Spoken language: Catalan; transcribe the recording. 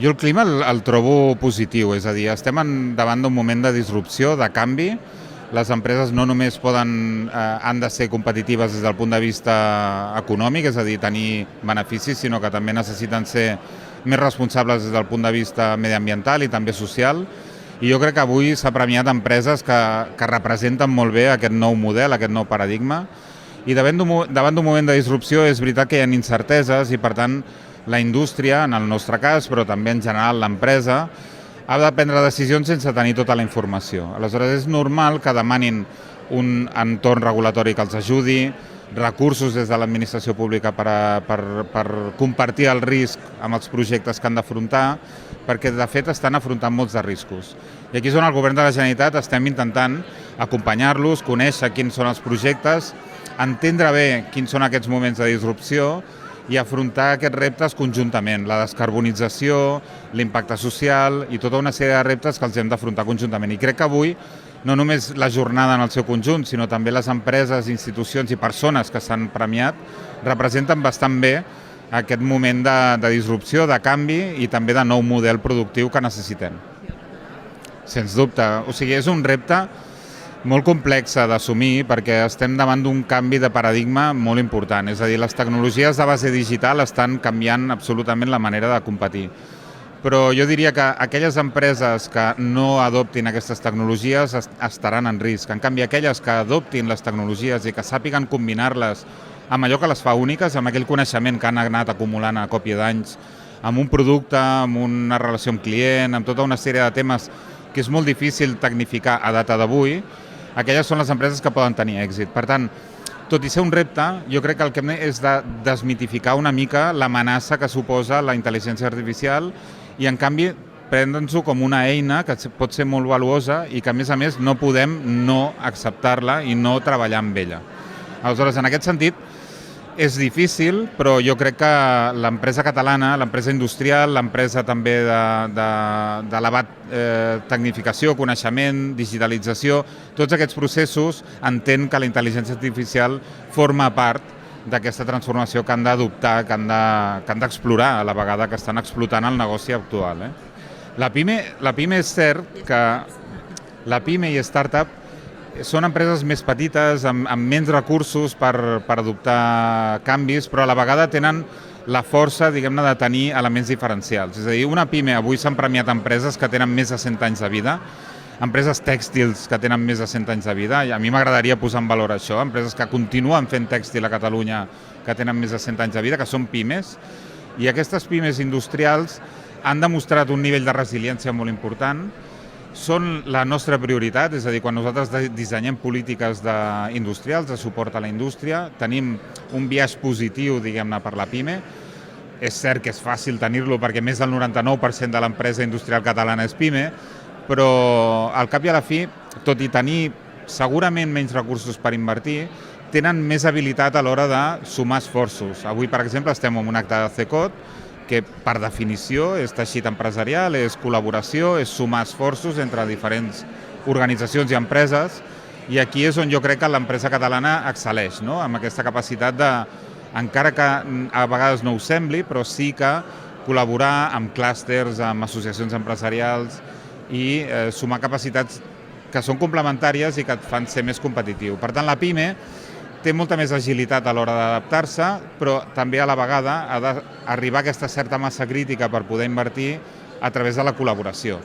Jo el clima el trobo positiu, és a dir, davant d'un moment de disrupció, de canvi. Les empreses no només han de ser competitives des del punt de vista econòmic, és a dir, tenir beneficis, sinó que també necessiten ser més responsables des del punt de vista mediambiental i també social. I jo crec que avui s'ha premiat empreses que representen molt bé aquest nou model, aquest nou paradigma. I davant d'un moment de disrupció és veritat que hi ha incerteses i, per tant, la indústria, en el nostre cas, però també en general l'empresa, ha de prendre decisions sense tenir tota la informació. Aleshores, és normal que demanin un entorn regulatori que els ajudi, recursos des de l'administració pública per compartir el risc amb els projectes que han d'afrontar, perquè de fet estan afrontant molts de riscos. I aquí és on el govern de la Generalitat estem intentant acompanyar-los, conèixer quins són els projectes, entendre bé quins són aquests moments de disrupció i afrontar aquests reptes conjuntament, la descarbonització, l'impacte social i tota una sèrie de reptes que els hem d'afrontar conjuntament. I crec que avui, no només la jornada en el seu conjunt, sinó també les empreses, institucions i persones que s'han premiat, representen bastant bé aquest moment de disrupció, de canvi i també de nou model productiu que necessitem. Sens dubte. O sigui, és un repte molt complex d'assumir perquè estem davant d'un canvi de paradigma molt important. És a dir, les tecnologies de base digital estan canviant absolutament la manera de competir. Però jo diria que aquelles empreses que no adoptin aquestes tecnologies estaran en risc. En canvi, aquelles que adoptin les tecnologies i que sàpiguen combinar-les amb allò que les fa úniques, amb aquell coneixement que han anat acumulant a còpia d'anys, amb un producte, amb una relació amb client, amb tota una sèrie de temes que és molt difícil tecnificar a data d'avui, aquelles són les empreses que poden tenir èxit. Per tant, tot i ser un repte, jo crec que el que hem és de desmitificar una mica l'amenaça que suposa la intel·ligència artificial i, en canvi, prendre'ns-ho com una eina que pot ser molt valuosa i que, a més, no podem no acceptar-la i no treballar amb ella. Aleshores, en aquest sentit, és difícil, però jo crec que l'empresa catalana, l'empresa industrial, l'empresa també d'elevat tecnificació, coneixement, digitalització, tots aquests processos entén que la intel·ligència artificial forma part d'aquesta transformació que han d'adoptar, que han d'explorar a la vegada que estan explotant el negoci actual. La PIME és cert que la PIME i startup són empreses més petites, amb menys recursos per adoptar canvis, però a la vegada tenen la força, diguem-ne, de tenir elements diferencials. És a dir, una PIME, avui s'han premiat empreses que tenen més de 100 anys de vida, empreses tèxtils que tenen més de 100 anys de vida, i a mi m'agradaria posar en valor això, empreses que continuen fent tèxtil a Catalunya que tenen més de 100 anys de vida, que són PIMEs, i aquestes PIMEs industrials han demostrat un nivell de resiliència molt important, són la nostra prioritat, és a dir, quan nosaltres dissenyem polítiques industrials de suport a la indústria, tenim un biaix positiu, diguem-ne, per la PIME. És cert que és fàcil tenir-lo perquè més del 99% de l'empresa industrial catalana és PIME, però al cap i a la fi, tot i tenir segurament menys recursos per invertir, tenen més habilitat a l'hora de sumar esforços. Avui, per exemple, estem en un acte de CECOT, que per definició és teixit empresarial, és col·laboració, és sumar esforços entre diferents organitzacions i empreses, i aquí és on jo crec que l'empresa catalana excel·leix, no? Amb aquesta capacitat de, encara que a vegades no ho sembli, però sí que col·laborar amb clústers, amb associacions empresarials i sumar capacitats que són complementàries i que et fan ser més competitiu. Per tant, la PIME té molta més agilitat a l'hora d'adaptar-se, però també a la vegada ha d'arribar a aquesta certa massa crítica per poder invertir a través de la col·laboració.